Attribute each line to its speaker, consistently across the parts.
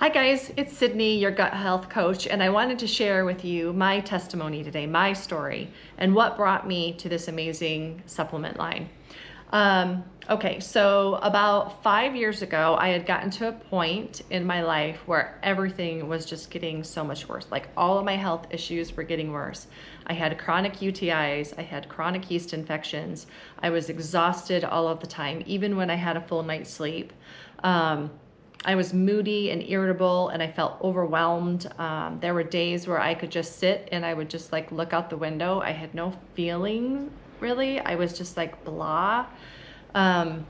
Speaker 1: Hi guys, it's Sydney, your gut health coach, and I wanted to share with you my testimony today, my story, and what brought me to this amazing supplement line. So about 5 years ago, I had gotten to a point in my life where everything was just getting so much worse. Like all of my health issues were getting worse. I had chronic UTIs, I had chronic yeast infections, I was exhausted all of the time, even when I had a full night's sleep. I was moody and irritable and I felt overwhelmed. There were days where I could just sit and I would just like look out the window. I had no feeling really. I was just like blah. My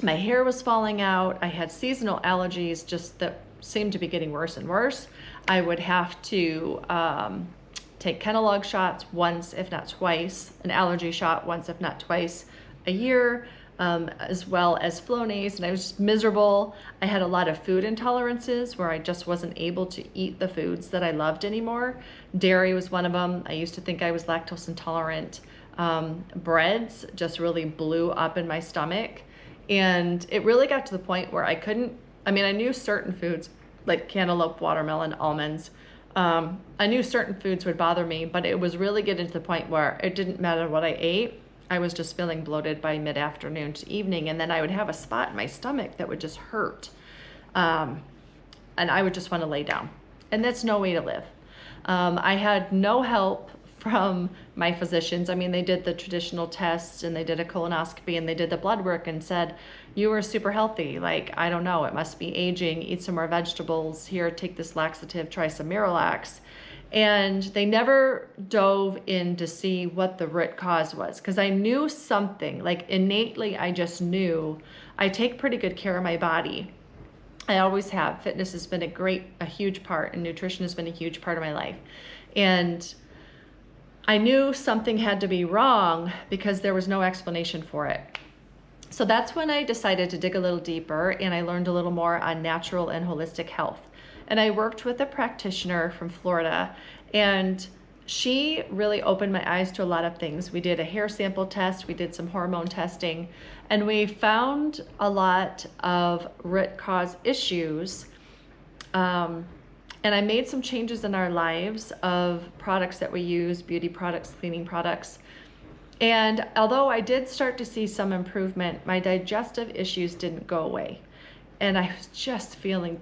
Speaker 1: hair was falling out. I had seasonal allergies just that seemed to be getting worse and worse. I would have to take Kenalog shots once, if not twice, an allergy shot once, if not twice a year. As well as Flonase, and I was just miserable. I had a lot of food intolerances where I just wasn't able to eat the foods that I loved anymore. Dairy was one of them. I used to think I was lactose intolerant. Breads just really blew up in my stomach. And it really got to the point where I knew certain foods like cantaloupe, watermelon, almonds. I knew certain foods would bother me, but it was really getting to the point where it didn't matter what I ate. I was just feeling bloated by mid-afternoon to evening, and then I would have a spot in my stomach that would just hurt. And I would just want to lay down. And that's no way to live. I had no help from my physicians. I mean, they did the traditional tests and they did a colonoscopy and they did the blood work and said, you were super healthy. Like, I don't know, it must be aging. Eat some more vegetables. Here, take this laxative, try some Miralax. And they never dove in to see what the root cause was, because I knew something, like innately, I just knew. I take pretty good care of my body. I always have. Fitness has been a huge part, and nutrition has been a huge part of my life. And I knew something had to be wrong because there was no explanation for it. So that's when I decided to dig a little deeper, and I learned a little more on natural and holistic health. And I worked with a practitioner from Florida, and she really opened my eyes to a lot of things. We did a hair sample test, we did some hormone testing, and we found a lot of root cause issues. And I made some changes in our lives of products that we use, beauty products, cleaning products. And although I did start to see some improvement, my digestive issues didn't go away. And I was just feeling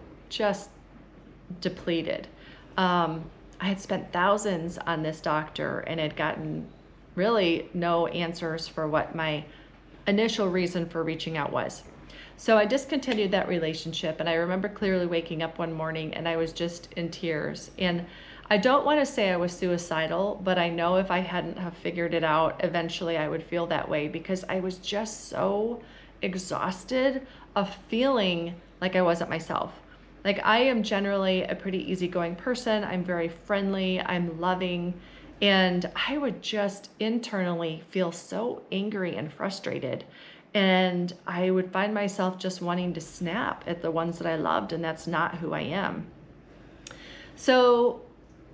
Speaker 1: depleted. I had spent thousands on this doctor and had gotten really no answers for what my initial reason for reaching out was. So I discontinued that relationship, and I remember clearly waking up one morning and I was just in tears. And I don't want to say I was suicidal, but I know if I hadn't have figured it out, eventually I would feel that way, because I was just so exhausted of feeling like I wasn't myself. Like, I am generally a pretty easygoing person. I'm very friendly, I'm loving, and I would just internally feel so angry and frustrated. And I would find myself just wanting to snap at the ones that I loved, and that's not who I am. So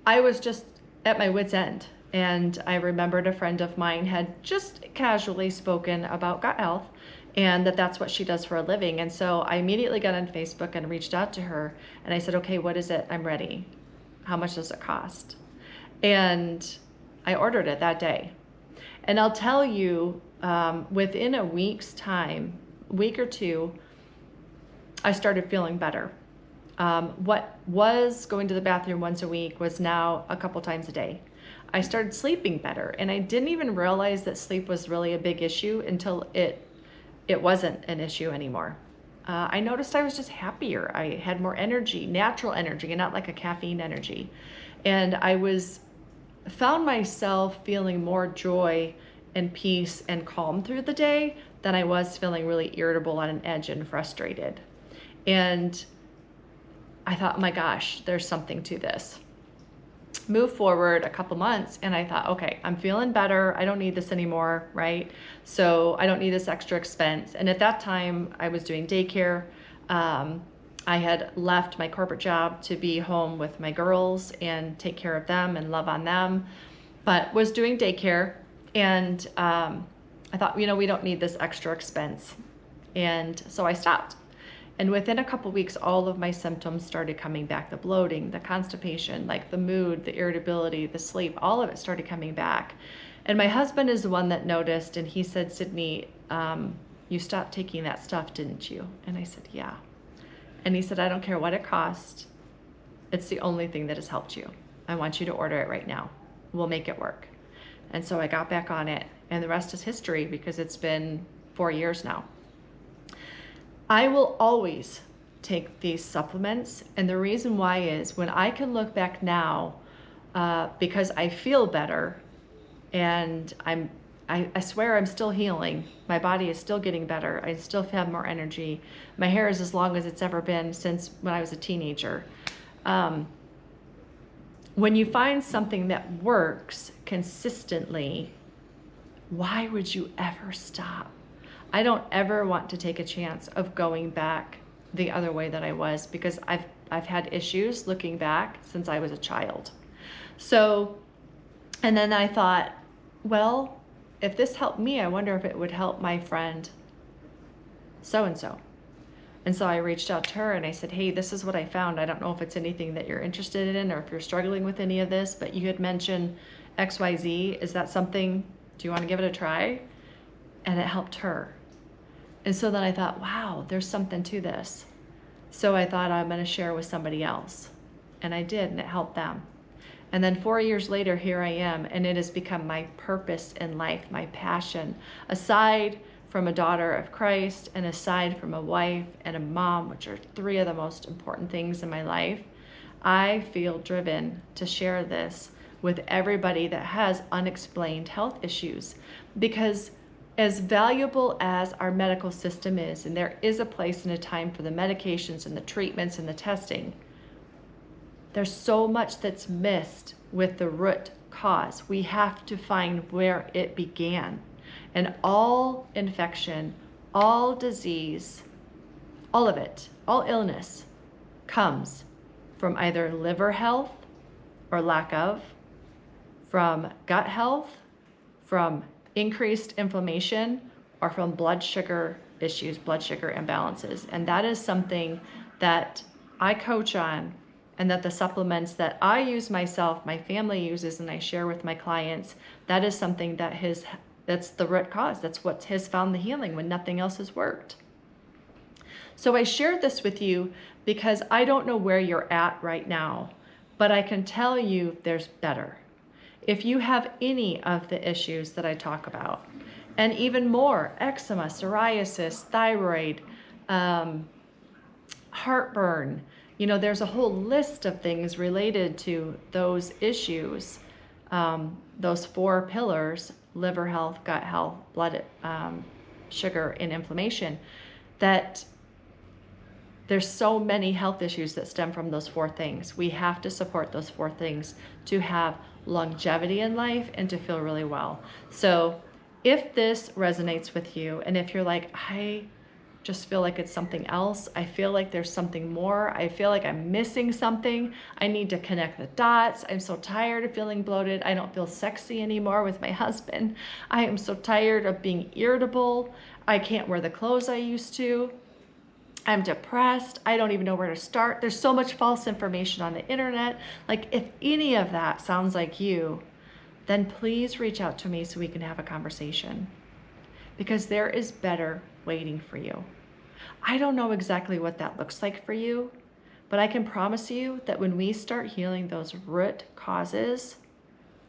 Speaker 1: I was just at my wit's end. And I remembered a friend of mine had just casually spoken about gut health, and that's what she does for a living. And so I immediately got on Facebook and reached out to her, and I said, okay, what is it? I'm ready. How much does it cost? And I ordered it that day. And I'll tell you, within a week's time, week or two, I started feeling better. What was going to the bathroom once a week was now a couple times a day. I started sleeping better, and I didn't even realize that sleep was really a big issue until it wasn't an issue anymore. I noticed I was just happier. I had more energy, natural energy, and not like a caffeine energy. And found myself feeling more joy and peace and calm through the day than I was feeling really irritable, on an edge, and frustrated. And I thought, oh my gosh, there's something to this. Move forward a couple months, and I thought, okay, I'm feeling better. I don't need this anymore, right? So I don't need this extra expense. And at that time, I was doing daycare. I had left my corporate job to be home with my girls and take care of them and love on them, but was doing daycare. And I thought, we don't need this extra expense. And so I stopped. And within a couple weeks, all of my symptoms started coming back. The bloating, the constipation, like the mood, the irritability, the sleep, all of it started coming back. And my husband is the one that noticed, and he said, Sydney, you stopped taking that stuff, didn't you? And I said, yeah. And he said, I don't care what it costs. It's the only thing that has helped you. I want you to order it right now. We'll make it work. And so I got back on it, and the rest is history because it's been 4 years now. I will always take these supplements, and the reason why is when I can look back now, because I feel better, and I swear I'm still healing. My body is still getting better. I still have more energy. My hair is as long as it's ever been since when I was a teenager. When you find something that works consistently, why would you ever stop? I don't ever want to take a chance of going back the other way that I was, because I've had issues looking back since I was a child. So, and then I thought, well, if this helped me, I wonder if it would help my friend so-and-so. And so I reached out to her and I said, hey, this is what I found. I don't know if it's anything that you're interested in or if you're struggling with any of this, but you had mentioned XYZ. Is that something, do you want to give it a try? And it helped her. And so then I thought, wow, there's something to this. So I thought I'm going to share with somebody else. And I did, and it helped them. And then 4 years later, here I am, and it has become my purpose in life, my passion. Aside from a daughter of Christ, and aside from a wife and a mom, which are 3 of the most important things in my life, I feel driven to share this with everybody that has unexplained health issues. Because as valuable as our medical system is, and there is a place and a time for the medications and the treatments and the testing, there's so much that's missed with the root cause. We have to find where it began. And all infection, all disease, all of it, all illness comes from either liver health or lack of, from gut health, from increased inflammation, or from blood sugar issues, blood sugar imbalances. And that is something that I coach on, and that the supplements that I use myself, my family uses, and I share with my clients, that is something that that's the root cause. That's what has found the healing when nothing else has worked. So I shared this with you because I don't know where you're at right now, but I can tell you there's better. If you have any of the issues that I talk about, and even more, eczema, psoriasis, thyroid, heartburn, you know, there's a whole list of things related to those issues, those 4 pillars: liver health, gut health, blood sugar, and inflammation, that there's so many health issues that stem from those 4 things. We have to support those 4 things to have longevity in life and to feel really well. So if this resonates with you, and if you're like, I just feel like it's something else, I feel like there's something more, I feel like I'm missing something, I need to connect the dots, I'm so tired of feeling bloated, I don't feel sexy anymore with my husband, I am so tired of being irritable, I can't wear the clothes I used to, I'm depressed, I don't even know where to start, there's so much false information on the internet. Like, if any of that sounds like you, then please reach out to me so we can have a conversation, because there is better waiting for you. I don't know exactly what that looks like for you, but I can promise you that when we start healing those root causes,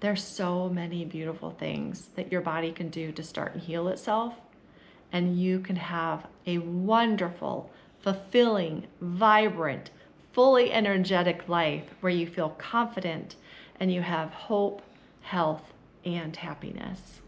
Speaker 1: there's so many beautiful things that your body can do to start and heal itself, and you can have a wonderful, fulfilling, vibrant, fully energetic life where you feel confident and you have hope, health, and happiness.